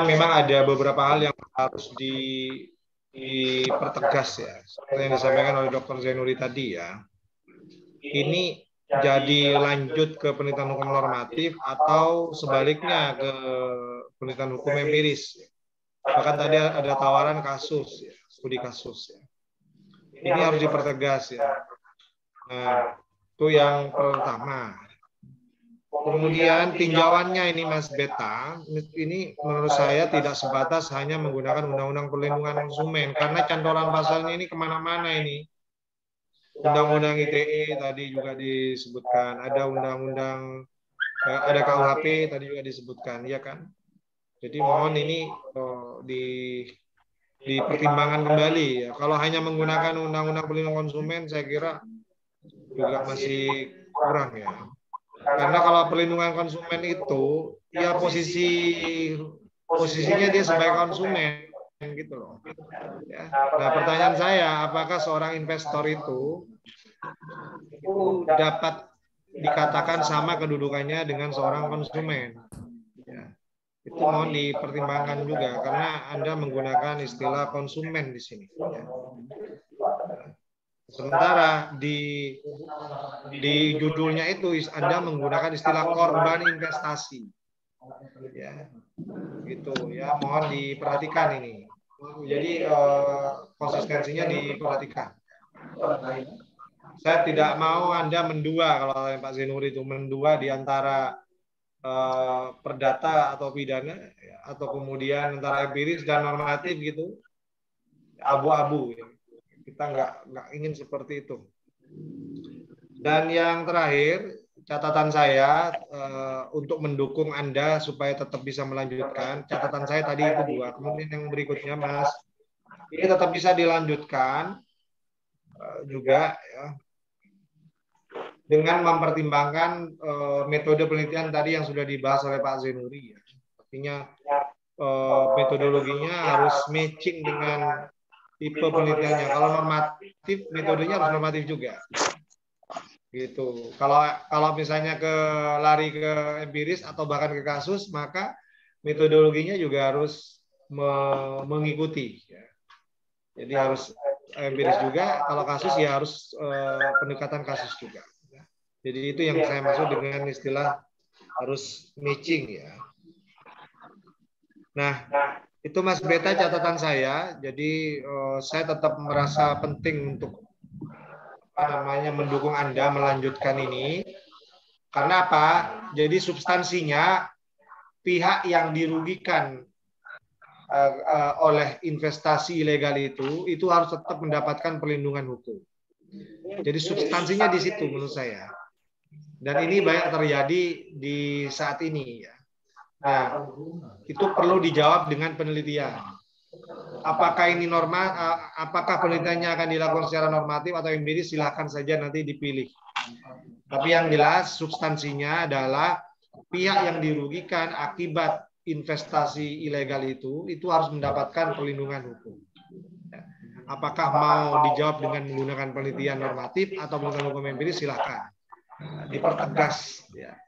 memang ada beberapa hal yang harus dipertegas ya, seperti yang disampaikan oleh Dr. Zainuri tadi ya. Ini jadi lanjut ke penelitian hukum normatif atau sebaliknya ke penelitian hukum empiris. Bahkan tadi ada tawaran kasus, ya, studi kasus. Ya. Ini harus dipertegas ya. Nah, itu yang pertama. Kemudian tinjauannya ini Mas Beta, ini menurut saya tidak sebatas hanya menggunakan Undang-Undang Perlindungan Konsumen, karena cantolan pasalnya ini kemana-mana ini. Undang-Undang ITE tadi juga disebutkan, ada undang-undang, ada KUHP tadi juga disebutkan, ya kan? Jadi mohon ini dipertimbangkan kembali ya. Kalau hanya menggunakan Undang-Undang Perlindungan Konsumen, saya kira juga masih kurang ya. Karena kalau perlindungan konsumen itu, ya posisinya dia sebagai konsumen gitu loh. Ya. Nah, pertanyaan saya, apakah seorang investor itu dapat dikatakan sama kedudukannya dengan seorang konsumen? Ya. Itu mohon dipertimbangkan juga karena Anda menggunakan istilah konsumen di sini. Ya. Sementara di judulnya itu Anda menggunakan istilah korban investasi. Ya. Gitu ya, mohon diperhatikan ini. Jadi konsistensinya diperhatikan. Saya tidak mau Anda mendua, kalau Pak Zainuri itu mendua di antara perdata atau pidana atau kemudian antara empiris dan normatif gitu, abu-abu. Kita nggak ingin seperti itu. Dan yang terakhir, catatan saya untuk mendukung Anda supaya tetap bisa melanjutkan. Catatan saya tadi itu dua. Kemudian yang berikutnya, Mas, ini tetap bisa dilanjutkan juga ya, dengan mempertimbangkan metode penelitian tadi yang sudah dibahas oleh Pak Zainuri. Ya. Artinya metodologinya harus matching dengan tipe penelitiannya. Kalau normatif, metodenya harus normatif juga. Gitu. Kalau misalnya lari ke empiris atau bahkan ke kasus, maka metodologinya juga harus mengikuti. Ya. Jadi harus empiris juga. Kalau kasus ya harus pendekatan kasus juga. Jadi itu yang saya maksud dengan istilah harus matching ya. Nah, itu Mas Beta catatan saya. Jadi saya tetap merasa penting untuk mendukung Anda melanjutkan ini. Karena apa? Jadi substansinya pihak yang dirugikan oleh investasi ilegal itu harus tetap mendapatkan perlindungan hukum. Jadi substansinya di situ menurut saya. Dan ini banyak terjadi di saat ini ya. Nah, itu perlu dijawab dengan penelitian. Apakah ini normal? Apakah penelitiannya akan dilakukan secara normatif atau empiris? Silakan saja nanti dipilih. Tapi yang jelas substansinya adalah pihak yang dirugikan akibat investasi ilegal itu harus mendapatkan perlindungan hukum. Apakah mau dijawab dengan menggunakan penelitian normatif atau menggunakan hukum empiris? Silakan dipertegas ya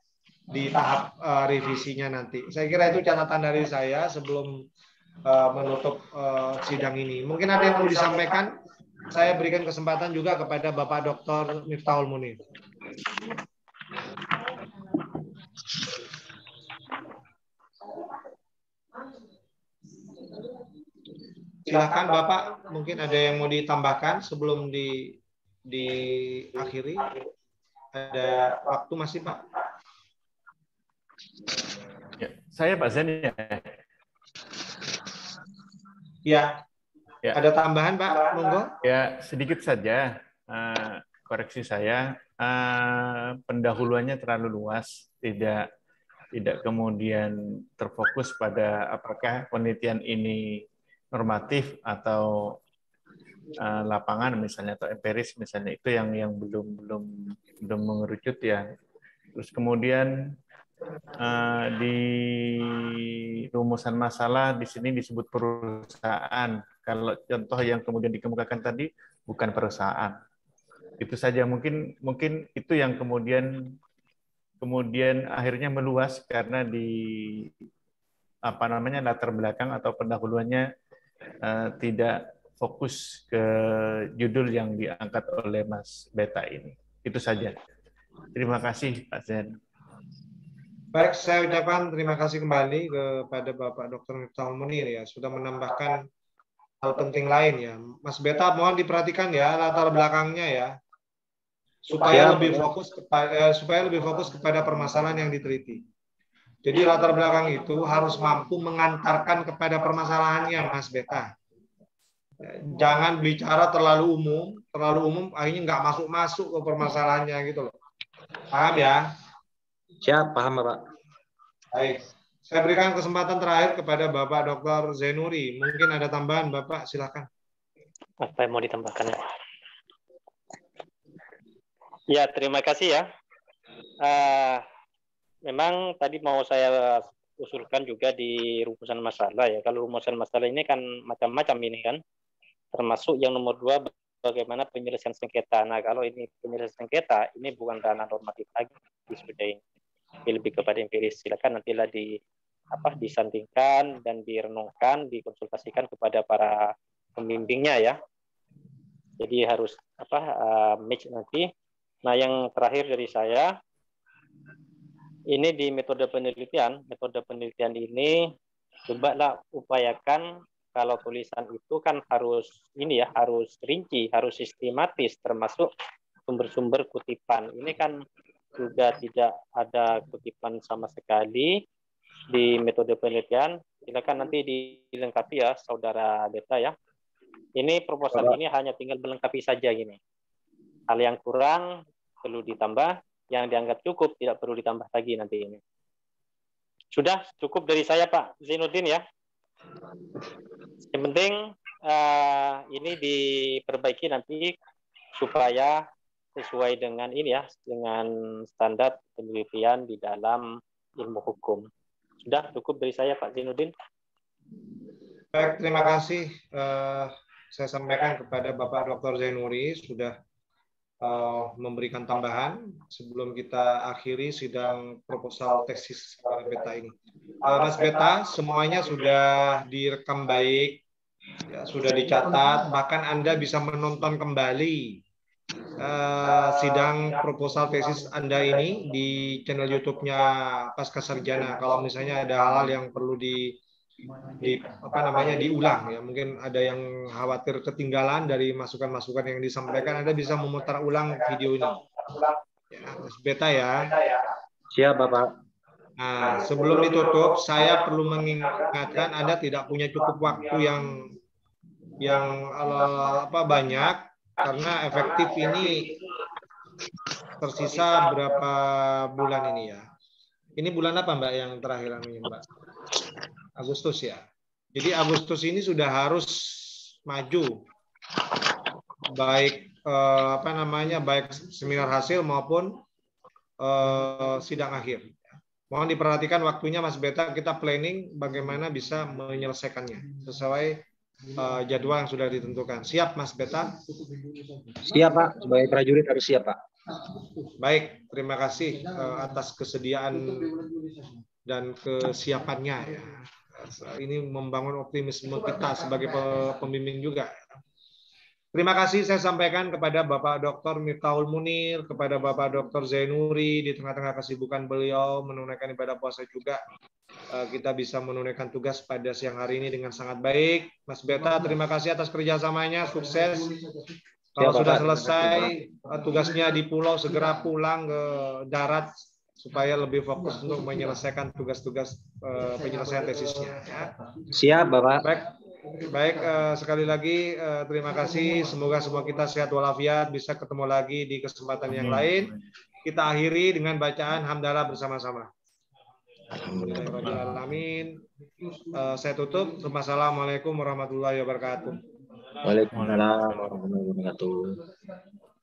di tahap revisinya nanti. Saya kira itu catatan dari saya sebelum menutup sidang ini. Mungkin ada yang mau disampaikan? Saya berikan kesempatan juga kepada Bapak Dr. Miftahul Munir. Silakan Bapak, mungkin ada yang mau ditambahkan sebelum diakhiri. Ada waktu masih Pak? Ya, saya Pak Zen ya. Ya. Ya. Ada tambahan Pak? Monggo. Ya, sedikit saja koreksi saya. Pendahuluannya terlalu luas, tidak kemudian terfokus pada apakah penelitian ini normatif atau lapangan misalnya atau empiris misalnya, itu yang belum mengerucut ya. Terus kemudian di rumusan masalah di sini disebut perusahaan. Kalau contoh yang kemudian dikemukakan tadi bukan perusahaan. Itu saja, mungkin itu yang kemudian akhirnya meluas karena apa namanya latar belakang atau pendahuluannya tidak fokus ke judul yang diangkat oleh Mas Beta ini. Itu saja. Terima kasih Pak Zen. Baik, saya ucapkan terima kasih kembali kepada Bapak Dr. Miftahul Munir ya, sudah menambahkan hal penting lain ya. Mas Beta mohon diperhatikan ya latar belakangnya ya, supaya lebih fokus kepada permasalahan yang diteliti. Jadi latar belakang itu harus mampu mengantarkan kepada permasalahannya, Mas Beta. Jangan bicara terlalu umum akhirnya nggak masuk ke permasalahannya gitu loh. Paham ya? Siap, paham Bapak. Baik, saya berikan kesempatan terakhir kepada Bapak Dr. Zainuri. Mungkin ada tambahan, Bapak, silakan. Apa yang mau ditambahkan? Ya, terima kasih ya. Memang tadi mau saya usulkan juga di rumusan masalah ya. Kalau rumusan masalah ini kan macam-macam ini kan. Termasuk yang nomor 2, bagaimana penyelesaian sengketa. Nah, kalau ini penyelesaian sengketa, ini bukan ranah normatif lagi, sudah ini lebih kepada empiris. Silakan nantilah disandingkan dan direnungkan, dikonsultasikan kepada para pembimbingnya ya. Jadi harus match nanti. Nah, yang terakhir dari saya, ini di metode penelitian ini cobalah upayakan kalau tulisan itu kan harus rinci, harus sistematis, termasuk sumber-sumber kutipan. Ini kan juga tidak ada kutipan sama sekali di metode penelitian. Silakan nanti dilengkapi ya, Saudara Beta ya. Ini proposal ini hanya tinggal melengkapi saja gini. Hal yang kurang perlu ditambah, yang dianggap cukup tidak perlu ditambah lagi nanti ini. Sudah cukup dari saya Pak Zainuddin ya. Yang penting ini diperbaiki nanti supaya sesuai dengan ini ya, dengan standar penelitian di dalam ilmu hukum. Sudah cukup dari saya Pak Zainuddin. Baik, terima kasih. Saya sampaikan kepada Bapak Dr. Zainuri sudah memberikan tambahan sebelum kita akhiri sidang proposal tesis Beta ini. Mas Beta, semuanya sudah direkam baik, ya, sudah dicatat, bahkan Anda bisa menonton kembali sidang proposal tesis Anda ini di channel YouTube-nya Pasca Sarjana. Kalau misalnya ada hal-hal yang perlu diulang ya, mungkin ada yang khawatir ketinggalan dari masukan-masukan yang disampaikan, Anda bisa memutar ulang video ini ya, Mas Beta ya. Siap Bapak. Nah, sebelum ditutup saya perlu mengingatkan Anda tidak punya cukup waktu yang banyak, karena efektif ini tersisa berapa bulan ini ya. Ini bulan apa Mbak yang terakhir ini Mbak? Agustus ya. Jadi Agustus ini sudah harus maju, baik baik seminar hasil maupun sidang akhir. Mohon diperhatikan waktunya Mas Beta, kita planning bagaimana bisa menyelesaikannya sesuai jadwal yang sudah ditentukan. Siap Mas Beta? Siap Pak, sebagai prajurit harus siap Pak. Baik, terima kasih atas kesediaan dan kesiapannya ya. Ini membangun optimisme kita sebagai pembimbing juga. Terima kasih saya sampaikan kepada Bapak Dr. Miftahul Munir, kepada Bapak Dr. Zainuri, di tengah-tengah kesibukan beliau menunaikan ibadah puasa juga. Kita bisa menunaikan tugas pada siang hari ini dengan sangat baik. Mas Beta, terima kasih atas kerjasamanya, sukses. Kalau sudah selesai tugasnya di pulau, segera pulang ke darat supaya lebih fokus untuk menyelesaikan tugas-tugas penyelesaian tesisnya. Ya. Siap Bapak. Baik, sekali lagi terima kasih. Semoga semua kita sehat walafiat, bisa ketemu lagi di kesempatan yang lain. Kita akhiri dengan bacaan hamdalah bersama-sama. Alhamdulillahirrahmanirrahim. Saya tutup. Assalamualaikum warahmatullahi wabarakatuh. Waalaikumsalam warahmatullahi wabarakatuh.